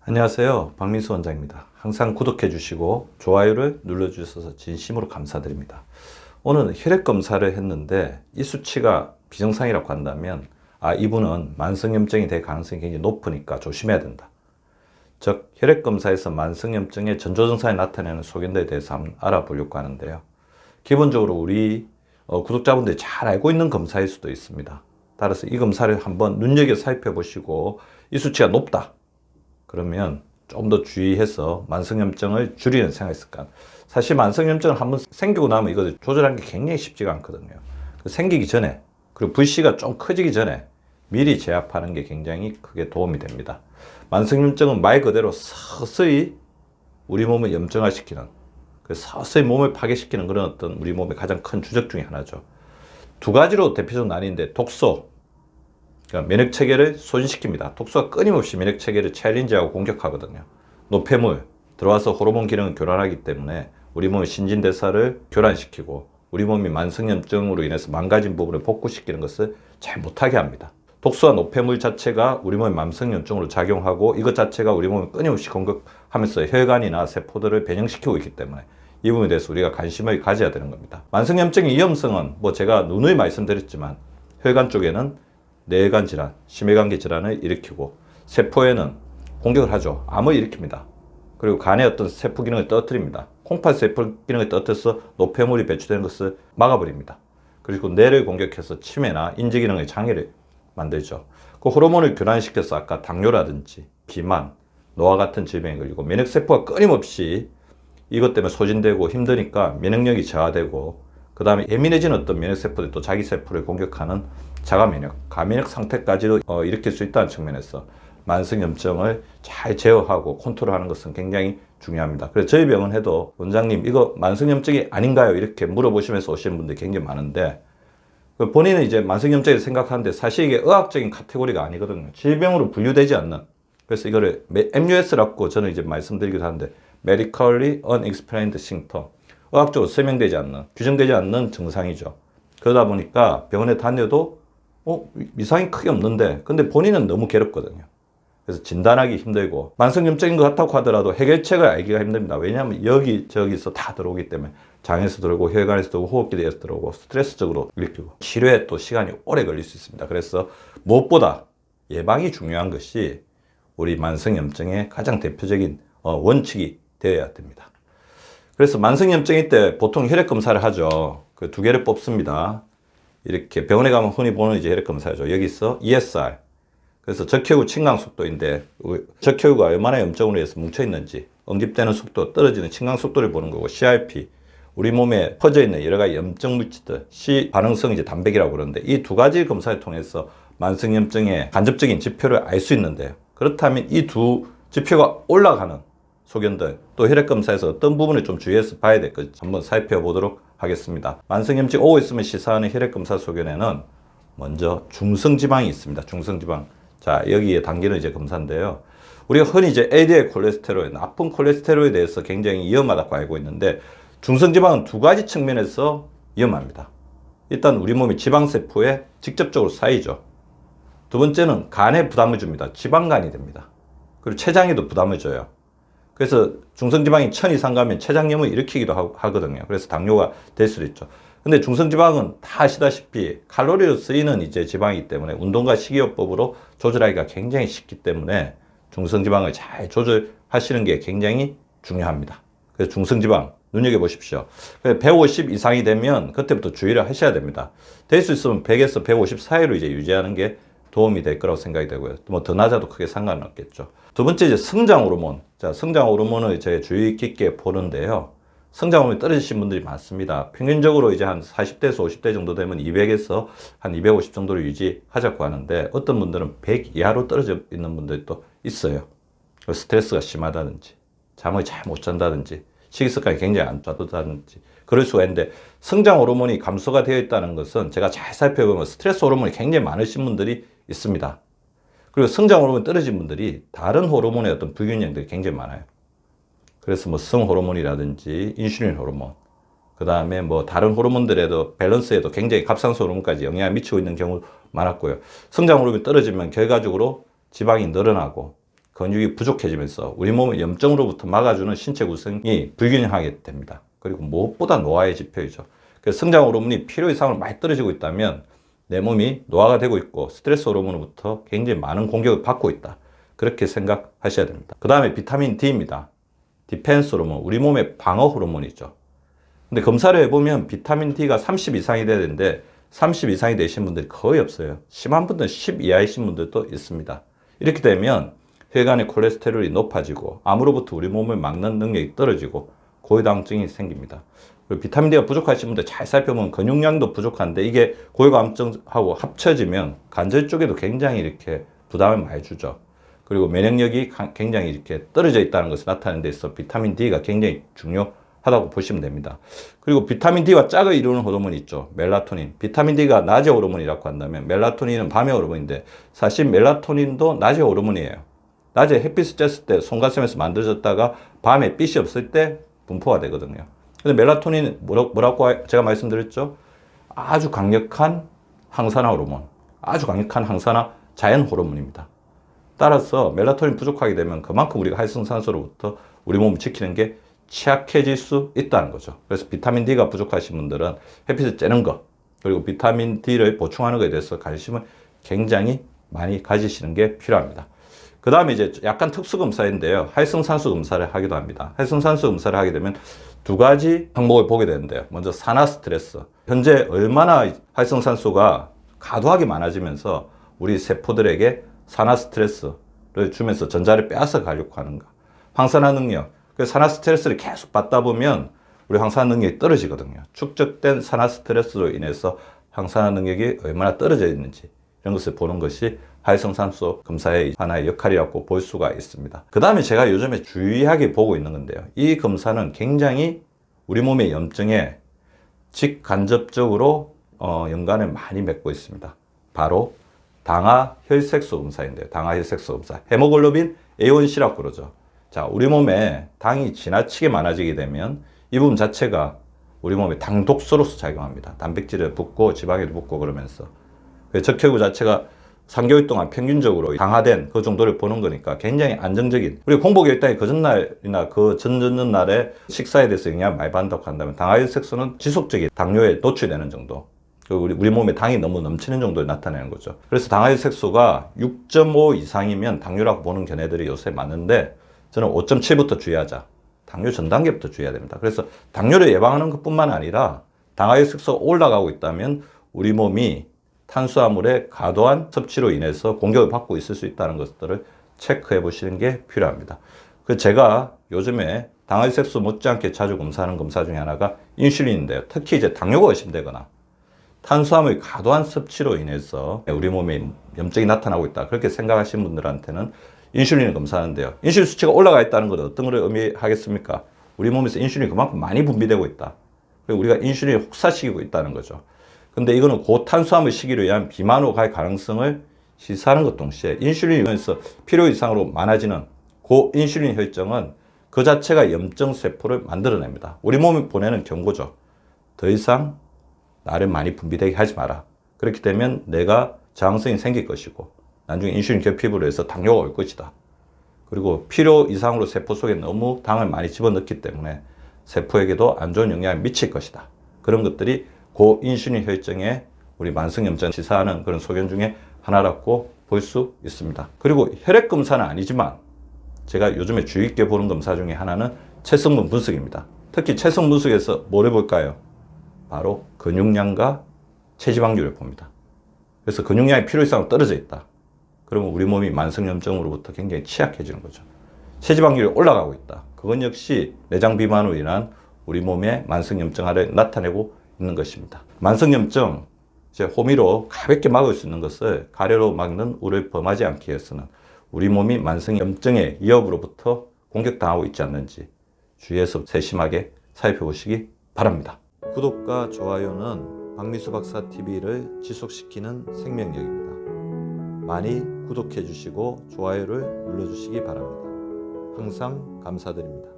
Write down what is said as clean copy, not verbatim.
안녕하세요. 박민수 원장입니다. 항상 구독해 주시고 좋아요를 눌러 주셔서 진심으로 감사드립니다. 오늘은 혈액 검사를 했는데 이 수치가 비정상이라고 한다면 이분은 만성염증이 될 가능성이 굉장히 높으니까 조심해야 된다. 즉 혈액 검사에서 만성염증의 전조 증상이 나타내는 소견들에 대해서 한번 알아보려고 하는데요. 기본적으로 우리 구독자분들이 잘 알고 있는 검사일 수도 있습니다. 따라서 이 검사를 한번 눈여겨 살펴보시고 이 수치가 높다 그러면 좀 더 주의해서 만성염증을 줄이는 생각이 있을까. 사실 만성염증을 한번 생기고 나면 이거 조절하는 게 굉장히 쉽지가 않거든요. 생기기 전에, 그리고 불씨가 좀 커지기 전에 미리 제압하는 게 굉장히 크게 도움이 됩니다. 만성염증은 말 그대로 서서히 우리 몸을 염증화시키는, 서서히 몸을 파괴시키는 그런 어떤 우리 몸의 가장 큰 주적 중에 하나죠. 두 가지로 대표적으로 나뉘는데 독소, 그러니까 면역체계를 소진시킵니다. 독소가 끊임없이 면역체계를 챌린지하고 공격하거든요. 노폐물, 들어와서 호르몬 기능을 교란하기 때문에 우리 몸의 신진대사를 교란시키고 우리 몸이 만성염증으로 인해서 망가진 부분을 복구시키는 것을 잘 못하게 합니다. 독소와 노폐물 자체가 우리 몸의 만성염증으로 작용하고 이것 자체가 우리 몸을 끊임없이 공격하면서 혈관이나 세포들을 변형시키고 있기 때문에 이 부분에 대해서 우리가 관심을 가져야 되는 겁니다. 만성염증의 위험성은 제가 누누이 말씀드렸지만 혈관 쪽에는 뇌관 질환, 심혈관계 질환을 일으키고 세포에는 공격을 하죠. 암을 일으킵니다. 그리고 간의 어떤 세포 기능을 떨어뜨립니다. 콩팥 세포 기능을 떨어뜨려서 노폐물이 배출되는 것을 막아버립니다. 그리고 뇌를 공격해서 치매나 인지 기능의 장애를 만들죠. 그 호르몬을 교란시켜서 아까 당뇨라든지 비만, 노화 같은 질병에 걸리고 면역세포가 끊임없이 이것 때문에 소진되고 힘드니까 면역력이 저하되고 그 다음에 예민해진 어떤 면역세포들이 또 자기 세포를 공격하는 자가면역, 가면역 상태까지도 일으킬 수 있다는 측면에서 만성염증을 잘 제어하고 컨트롤하는 것은 굉장히 중요합니다. 그래서 저희 병원에도 원장님 이거 만성염증이 아닌가요? 이렇게 물어보시면서 오시는 분들이 굉장히 많은데 본인은 이제 만성염증을 생각하는데 사실 이게 의학적인 카테고리가 아니거든요. 질병으로 분류되지 않는. 그래서 이거를 MUS라고 저는 이제 말씀드리기도 하는데 Medically Unexplained Symptom. 의학적으로 설명되지 않는, 규정되지 않는 증상이죠. 그러다 보니까 병원에 다녀도 이상이 크게 없는데 근데 본인은 너무 괴롭거든요. 그래서 진단하기 힘들고 만성염증인 것 같다고 하더라도 해결책을 알기가 힘듭니다. 왜냐하면 여기저기서 다 들어오기 때문에 장에서 들어오고 혈관에서 들어오고 호흡기에서 들어오고 스트레스적으로 일으키고 치료에 또 시간이 오래 걸릴 수 있습니다. 그래서 무엇보다 예방이 중요한 것이 우리 만성염증의 가장 대표적인 원칙이 되어야 됩니다. 그래서 만성염증일 때 보통 혈액 검사를 하죠. 그 두 개를 뽑습니다. 이렇게 병원에 가면 흔히 보는 이제 혈액 검사죠. 여기 있어 ESR. 그래서 적혈구 침강 속도인데 적혈구가 얼마나 염증으로 해서 뭉쳐 있는지 응집되는 속도, 떨어지는 침강 속도를 보는 거고 CRP. 우리 몸에 퍼져 있는 여러 가지 염증 물질들, C 반응성 이제 단백이라고 그러는데 이 두 가지 검사를 통해서 만성염증의 간접적인 지표를 알 수 있는데요. 그렇다면 이 두 지표가 올라가는 소견들, 또 혈액 검사에서 어떤 부분을 좀 주의해서 봐야 될 것인지 한번 살펴보도록 하겠습니다. 만성염증 오고 있으면 시사하는 혈액 검사 소견에는 먼저 중성지방이 있습니다. 중성지방. 자, 여기에 담기는 이제 검사인데요. 우리가 흔히 이제 LDL 콜레스테롤, 나쁜 콜레스테롤에 대해서 굉장히 위험하다고 알고 있는데 중성지방은 두 가지 측면에서 위험합니다. 일단 우리 몸이 지방세포에 직접적으로 쌓이죠. 두 번째는 간에 부담을 줍니다. 지방간이 됩니다. 그리고 췌장에도 부담을 줘요. 그래서 중성지방이 1000 이상 가면 췌장염을 일으키기도 하거든요. 그래서 당뇨가 될 수도 있죠. 근데 중성지방은 다 아시다시피 칼로리로 쓰이는 이제 지방이기 때문에 운동과 식이요법으로 조절하기가 굉장히 쉽기 때문에 중성지방을 잘 조절하시는 게 굉장히 중요합니다. 그래서 중성지방 눈여겨보십시오. 150 이상이 되면 그때부터 주의를 하셔야 됩니다. 될 수 있으면 100에서 150 사이로 이제 유지하는 게 도움이 될 거라고 생각이 되고요. 더 낮아도 크게 상관은 없겠죠. 두 번째 이제 성장 호르몬. 자, 성장 호르몬을 제가 주의 깊게 보는데요. 성장 호르몬이 떨어지신 분들이 많습니다. 평균적으로 이제 한 40대에서 50대 정도 되면 200에서 한 250 정도를 유지하자고 하는데 어떤 분들은 100 이하로 떨어져 있는 분들도 있어요. 스트레스가 심하다든지, 잠을 잘 못 잔다든지, 식이습관이 굉장히 안 좋다든지 그럴 수가 있는데 성장 호르몬이 감소가 되어 있다는 것은 제가 잘 살펴보면 스트레스 호르몬이 굉장히 많으신 분들이 있습니다. 그리고 성장 호르몬이 떨어진 분들이 다른 호르몬의 어떤 불균형들이 굉장히 많아요. 그래서 성 호르몬이라든지 인슐린 호르몬, 그 다음에 다른 호르몬들에도 밸런스에도 굉장히 갑상선 호르몬까지 영향을 미치고 있는 경우 많았고요. 성장 호르몬이 떨어지면 결과적으로 지방이 늘어나고 근육이 부족해지면서 우리 몸을 염증으로부터 막아주는 신체 구성이 불균형하게 됩니다. 그리고 무엇보다 노화의 지표이죠. 그래서 성장 호르몬이 필요 이상으로 많이 떨어지고 있다면 내 몸이 노화가 되고 있고 스트레스 호르몬으로부터 굉장히 많은 공격을 받고 있다. 그렇게 생각하셔야 됩니다. 그 다음에 비타민 D입니다. 디펜스 호르몬, 우리 몸의 방어 호르몬이죠. 근데 검사를 해보면 비타민 D가 30 이상이 돼야 되는데 30 이상이 되신 분들이 거의 없어요. 심한 분들은 10 이하이신 분들도 있습니다. 이렇게 되면 혈관의 콜레스테롤이 높아지고 암으로부터 우리 몸을 막는 능력이 떨어지고 고혈당증이 생깁니다. 그리고 비타민 D가 부족하신 분들 잘 살펴보면 근육량도 부족한데 이게 고혈당증하고 합쳐지면 관절 쪽에도 굉장히 이렇게 부담을 많이 주죠. 그리고 면역력이 굉장히 이렇게 떨어져 있다는 것을 나타내는 데 있어 비타민 D가 굉장히 중요하다고 보시면 됩니다. 그리고 비타민 D와 짝을 이루는 호르몬이 있죠. 멜라토닌. 비타민 D가 낮의 호르몬이라고 한다면 멜라토닌은 밤의 호르몬인데 사실 멜라토닌도 낮의 호르몬이에요. 낮에 햇빛을 쬐을 때 송가슴에서 만들어졌다가 밤에 빛이 없을 때 분포가 되거든요. 근데 멜라토닌은 뭐라고 제가 말씀드렸죠? 아주 강력한 항산화 호르몬, 아주 강력한 항산화 자연 호르몬입니다. 따라서 멜라토닌 부족하게 되면 그만큼 우리가 활성산소로부터 우리 몸을 지키는 게 취약해질 수 있다는 거죠. 그래서 비타민 D가 부족하신 분들은 햇빛을 쬐는 것, 그리고 비타민 D를 보충하는 것에 대해서 관심을 굉장히 많이 가지시는 게 필요합니다. 그 다음에 이제 약간 특수 검사인데요. 활성산소 검사를 하기도 합니다. 활성산소 검사를 하게 되면 두 가지 항목을 보게 되는데요. 먼저 산화 스트레스. 현재 얼마나 활성산소가 과도하게 많아지면서 우리 세포들에게 산화 스트레스를 주면서 전자를 빼앗아 가려고 하는가. 황산화 능력. 그 산화 스트레스를 계속 받다 보면 우리 황산화 능력이 떨어지거든요. 축적된 산화 스트레스로 인해서 황산화 능력이 얼마나 떨어져 있는지 이런 것을 보는 것이 활성산소 검사의 하나의 역할이라고 볼 수가 있습니다. 그 다음에 제가 요즘에 주의하게 보고 있는 건데요. 이 검사는 굉장히 우리 몸의 염증에 직간접적으로 연관을 많이 맺고 있습니다. 바로 당화 혈색소 검사인데요. 당화 혈색소 검사. 헤모글로빈 A1C라고 그러죠. 자, 우리 몸에 당이 지나치게 많아지게 되면 이 부분 자체가 우리 몸에 당 독소로서 작용합니다. 단백질에 붙고 지방에도 붙고 그러면서 적혈구 자체가 3개월 동안 평균적으로 당화된 그 정도를 보는 거니까 굉장히 안정적인, 우리 공복혈당이 그 전날이나 그 전전날에 식사에 대해서 영향을 많이 받는다고 한다면 당화혈색소는 지속적인 당뇨에 노출되는 정도, 우리 몸에 당이 너무 넘치는 정도를 나타내는 거죠. 그래서 당화혈색소가 6.5 이상이면 당뇨라고 보는 견해들이 요새 많은데 저는 5.7부터 주의하자. 당뇨 전 단계부터 주의해야 됩니다. 그래서 당뇨를 예방하는 것뿐만 아니라 당화혈색소가 올라가고 있다면 우리 몸이 탄수화물의 과도한 섭취로 인해서 공격을 받고 있을 수 있다는 것들을 체크해 보시는 게 필요합니다. 제가 요즘에 당화혈색소 못지않게 자주 검사하는 검사 중에 하나가 인슐린인데요. 특히 이제 당뇨가 의심되거나 탄수화물 과도한 섭취로 인해서 우리 몸에 염증이 나타나고 있다. 그렇게 생각하시는 분들한테는 인슐린을 검사하는데요. 인슐린 수치가 올라가 있다는 것은 어떤 걸 의미하겠습니까? 우리 몸에서 인슐린이 그만큼 많이 분비되고 있다. 그리고 우리가 인슐린을 혹사시키고 있다는 거죠. 근데 이거는 고탄수화물 시기로 의한 비만으로 갈 가능성을 시사하는 것 동시에 인슐린이 인해서 필요 이상으로 많아지는 고인슐린 혈정은 그 자체가 염증 세포를 만들어냅니다. 우리 몸이 보내는 경고죠. 더 이상 나를 많이 분비되게 하지 마라. 그렇게 되면 내가 저항성이 생길 것이고 나중에 인슐린 결핍으로 해서 당뇨가 올 것이다. 그리고 필요 이상으로 세포 속에 너무 당을 많이 집어넣기 때문에 세포에게도 안 좋은 영향을 미칠 것이다. 그런 것들이 고인슐린 혈증에 우리 만성염증을 시사하는 그런 소견 중에 하나라고 볼 수 있습니다. 그리고 혈액 검사는 아니지만 제가 요즘에 주의 있게 보는 검사 중에 하나는 체성분 분석입니다. 특히 체성 분석에서 뭐를 볼까요? 바로 근육량과 체지방률을 봅니다. 그래서 근육량이 필요 이상으로 떨어져 있다. 그러면 우리 몸이 만성염증으로부터 굉장히 취약해지는 거죠. 체지방률이 올라가고 있다. 그건 역시 내장 비만으로 인한 우리 몸의 만성염증을 나타내고 있는 것입니다. 만성염증, 호미로 가볍게 막을 수 있는 것을 가래로 막는 우를 범하지 않기 위해서는 우리 몸이 만성염증의 위협으로부터 공격당하고 있지 않는지 주의해서 세심하게 살펴보시기 바랍니다. 구독과 좋아요는 박미수 박사 TV를 지속시키는 생명력입니다. 많이 구독해 주시고 좋아요를 눌러 주시기 바랍니다. 항상 감사드립니다.